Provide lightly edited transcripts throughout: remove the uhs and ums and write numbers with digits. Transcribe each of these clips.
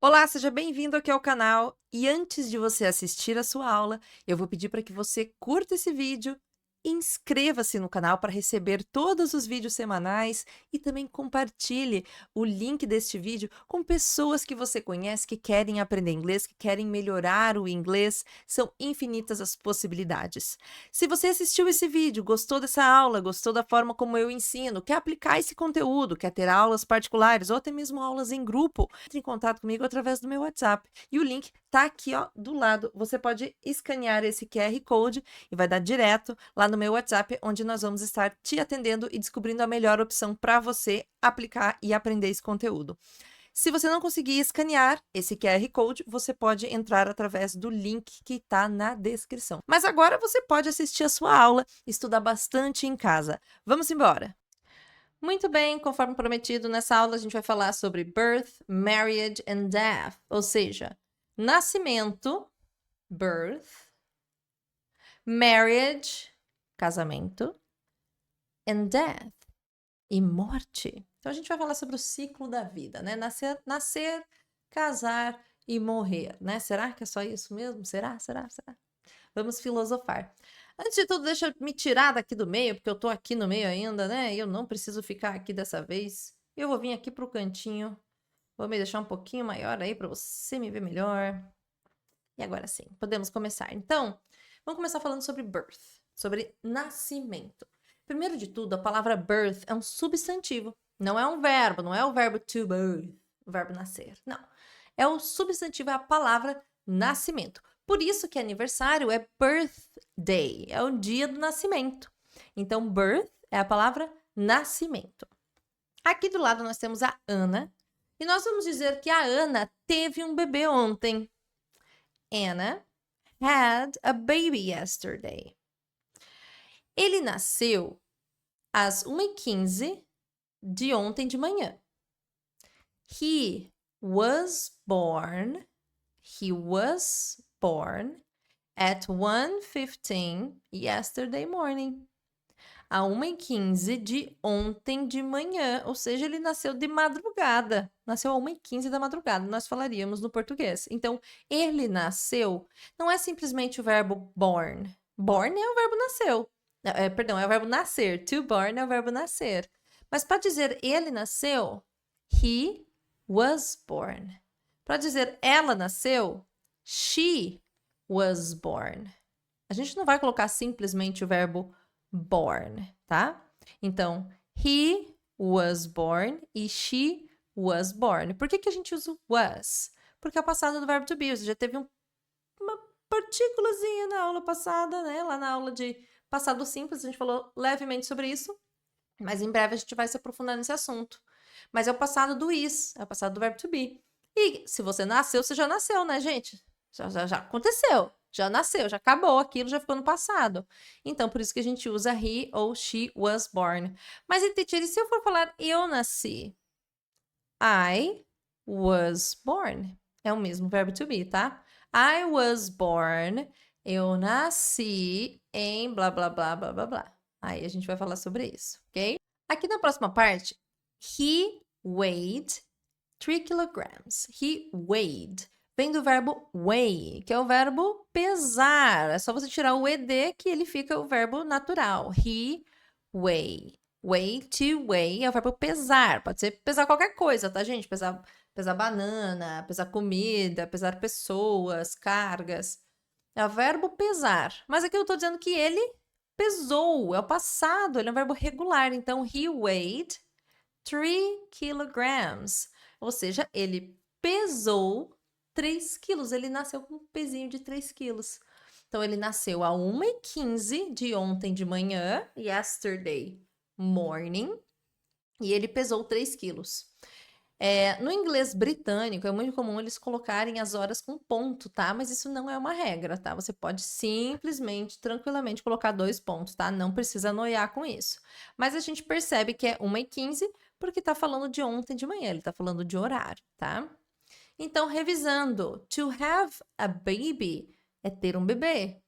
Olá, seja bem-vindo aqui ao canal. E antes de você assistir a sua aula, eu vou pedir para que você curta esse vídeo, inscreva-se no canal para receber todos os vídeos semanais e também compartilhe o link deste vídeo com pessoas que você conhece que querem aprender inglês, que querem melhorar o inglês. São infinitas as possibilidades. Se você assistiu esse vídeo, gostou dessa aula, gostou da forma como eu ensino, quer aplicar esse conteúdo, quer ter aulas particulares ou até mesmo aulas em grupo, entre em contato comigo através do meu WhatsApp. E o link tá aqui, ó, do lado. Você pode escanear esse QR Code e vai dar direto lá no meu WhatsApp, onde nós vamos estar te atendendo e descobrindo a melhor opção para você aplicar e aprender esse conteúdo. Se você não conseguir escanear esse QR Code, você pode entrar através do link que está na descrição. Mas agora você pode assistir a sua aula, estudar bastante em casa. Vamos embora! Muito bem, conforme prometido, nessa aula a gente vai falar sobre birth, marriage and death, ou seja, nascimento, birth, marriage, casamento, and death, e morte. Então a gente vai falar sobre o ciclo da vida, né? Nascer, casar e morrer, né? Será que é só isso mesmo? Será? Vamos filosofar. Antes de tudo, deixa eu me tirar daqui do meio, porque eu tô aqui no meio ainda, né? E eu não preciso ficar aqui dessa vez. Eu vou vir aqui pro cantinho. Vou me deixar um pouquinho maior aí para você me ver melhor. E agora sim, podemos começar. Então, vamos começar falando sobre birth, sobre nascimento. Primeiro de tudo, a palavra birth é um substantivo. Não é um verbo, não é o verbo to birth, o verbo nascer. Não. É o substantivo, é a palavra nascimento. Por isso que aniversário é birthday, é o dia do nascimento. Então, birth é a palavra nascimento. Aqui do lado nós temos a Ana, e nós vamos dizer que a Ana teve um bebê ontem. Anna had a baby yesterday. Ele nasceu às 1h15 de ontem de manhã. He was born at 1:15 yesterday morning. A 1h15 de ontem de manhã, ou seja, ele nasceu de madrugada. Nasceu a 1h15 da madrugada, nós falaríamos no português. Então, ele nasceu não é simplesmente o verbo born. Born é o verbo nasceu. Perdão, é o verbo nascer. To born é o verbo nascer. Mas para dizer ele nasceu, he was born. Para dizer ela nasceu, she was born. A gente não vai colocar simplesmente o verbo born, tá? Então, he was born e she was born. Por que a gente usa o was? Porque é o passado do verbo to be. Você já teve uma partículazinha na aula passada, né? Lá na aula de passado simples, a gente falou levemente sobre isso. Mas em breve a gente vai se aprofundar nesse assunto. Mas é o passado do is, é o passado do verbo to be. E se você nasceu, você já nasceu, né, gente? Já aconteceu. Já nasceu, já acabou aquilo, já ficou no passado. Então, por isso que a gente usa he ou she was born. Mas, teacher, e se eu for falar eu nasci? I was born. É o mesmo verbo to be, tá? I was born. Eu nasci em blá, blá, blá, blá, blá, blá. Aí a gente vai falar sobre isso, ok? Aqui na próxima parte, he weighed 3 kilograms. He weighed. Vem do verbo weigh, que é o verbo pesar. É só você tirar o ed que ele fica o verbo natural. He weighed. Weigh, to weigh, é o verbo pesar. Pode ser pesar qualquer coisa, tá, gente? Pesar banana, pesar comida, pesar pessoas, cargas. É o verbo pesar. Mas aqui eu tô dizendo que ele pesou, é o passado, ele é um verbo regular. Então, he weighed 3 kilograms. Ou seja, ele pesou 3 quilos. Ele nasceu com um pezinho de 3 quilos. Então, ele nasceu a 1h15 de ontem de manhã, yesterday morning, e ele pesou 3 quilos. No inglês britânico, é muito comum eles colocarem as horas com ponto, tá? Mas isso não é uma regra, tá? Você pode simplesmente, tranquilamente colocar 2 pontos, tá? Não precisa noiar com isso. Mas a gente percebe que é 1h15 porque tá falando de ontem de manhã, ele tá falando de horário, tá? Então, revisando, to have a baby é ter um bebê.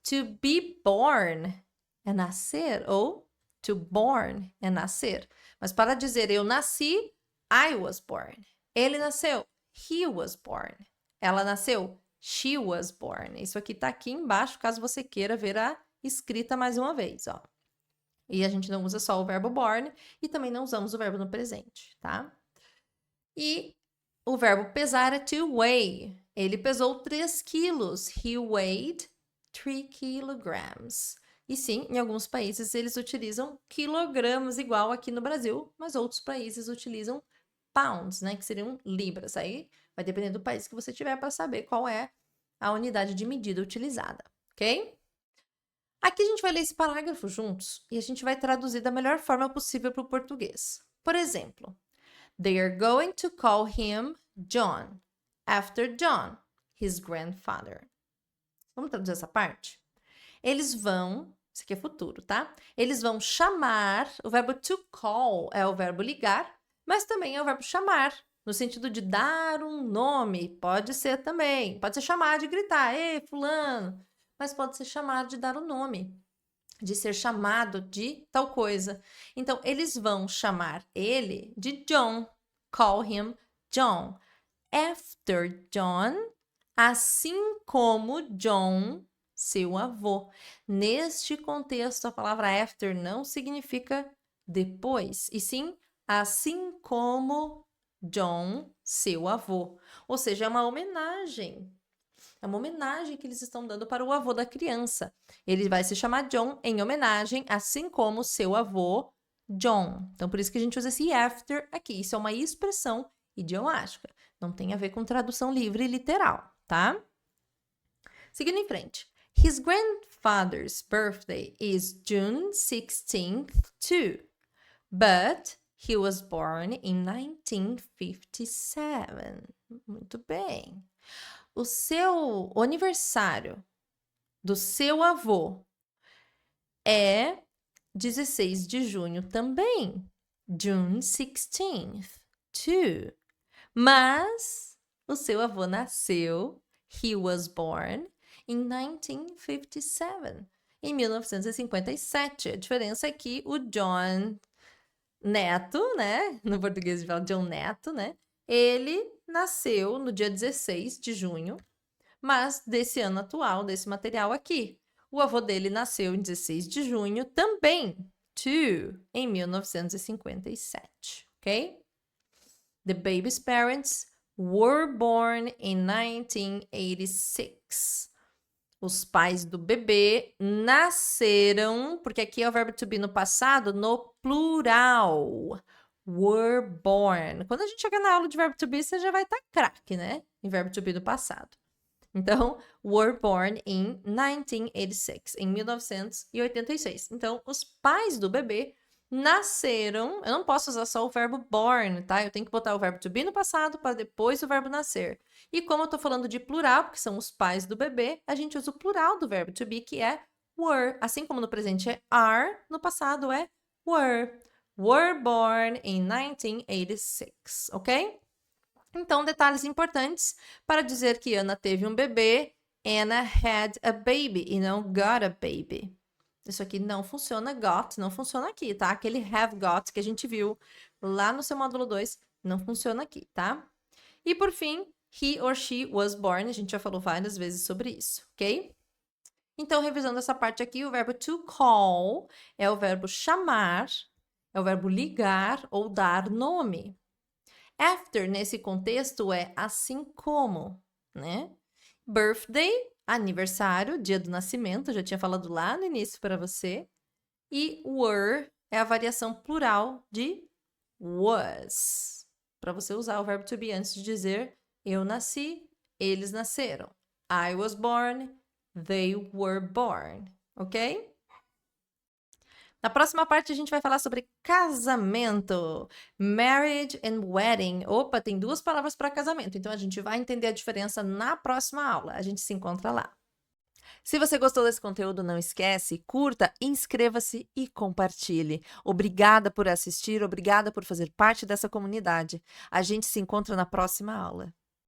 To be born é nascer, ou to born é nascer. Mas para dizer eu nasci, I was born. Ele nasceu, he was born. Ela nasceu, she was born. Isso aqui tá aqui embaixo, caso você queira ver a escrita mais uma vez, ó. E a gente não usa só o verbo born e também não usamos o verbo no presente, tá? E o verbo pesar é to weigh. Ele pesou 3 quilos. He weighed 3 kilograms. E sim, em alguns países eles utilizam quilogramas, igual aqui no Brasil, mas outros países utilizam pounds, né, que seriam libras. Aí vai depender do país que você tiver para saber qual é a unidade de medida utilizada, ok? Aqui a gente vai ler esse parágrafo juntos e a gente vai traduzir da melhor forma possível para o português. Por exemplo, they are going to call him John, after John, his grandfather. Vamos traduzir essa parte? Eles vão, isso aqui é futuro, tá? Eles vão chamar, o verbo to call é o verbo ligar, mas também é o verbo chamar, no sentido de dar um nome. Pode ser também, pode ser chamar de gritar, ei, fulano, mas pode ser chamar de dar o nome, de ser chamado de tal coisa. Então, eles vão chamar ele de John, call him John, after John, assim como John, seu avô. Neste contexto, a palavra after não significa depois, e sim assim como John, seu avô. Ou seja, é uma homenagem. É uma homenagem que eles estão dando para o avô da criança. Ele vai se chamar John em homenagem, assim como seu avô, John. Então, por isso que a gente usa esse after aqui. Isso é uma expressão idiomática. Não tem a ver com tradução livre e literal, tá? Seguindo em frente. His grandfather's birthday is June 16th too, but he was born in 1957. Muito bem. O aniversário do seu avô é 16 de junho também. June 16th, too. Mas o seu avô nasceu, he was born, in 1957, em 1957. A diferença é que o John Neto, né? No português fala John Neto, né? Ele nasceu no dia 16 de junho, mas desse ano atual, desse material aqui. O avô dele nasceu em 16 de junho também, too, em 1957, ok? The baby's parents were born in 1986. Os pais do bebê nasceram, porque aqui é o verbo to be no passado, no plural. Were born. Quando a gente chegar na aula de verbo to be, você já vai estar craque, né? Em verbo to be do passado. Então, were born in 1986, em 1986. Então, os pais do bebê nasceram. Eu não posso usar só o verbo born, tá? Eu tenho que botar o verbo to be no passado para depois o verbo nascer. E como eu tô falando de plural, porque são os pais do bebê, a gente usa o plural do verbo to be, que é were. Assim como no presente é are, no passado é were. Were born in 1986, ok? Então, detalhes importantes para dizer que Anna teve um bebê. Anna had a baby e não got a baby. Isso aqui não funciona, got, não funciona aqui, tá? Aquele have got que a gente viu lá no seu módulo 2, não funciona aqui, tá? E por fim, he or she was born, a gente já falou várias vezes sobre isso, ok? Então, revisando essa parte aqui, o verbo to call é o verbo chamar, é o verbo ligar ou dar nome. After, nesse contexto, é assim como, né? Birthday, aniversário, dia do nascimento, já tinha falado lá no início para você. E were é a variação plural de was, para você usar o verbo to be antes de dizer eu nasci, eles nasceram. I was born, they were born, ok? Na próxima parte, a gente vai falar sobre casamento. Marriage and wedding. Opa, tem 2 palavras para casamento. Então, a gente vai entender a diferença na próxima aula. A gente se encontra lá. Se você gostou desse conteúdo, não esquece, curta, inscreva-se e compartilhe. Obrigada por assistir, obrigada por fazer parte dessa comunidade. A gente se encontra na próxima aula.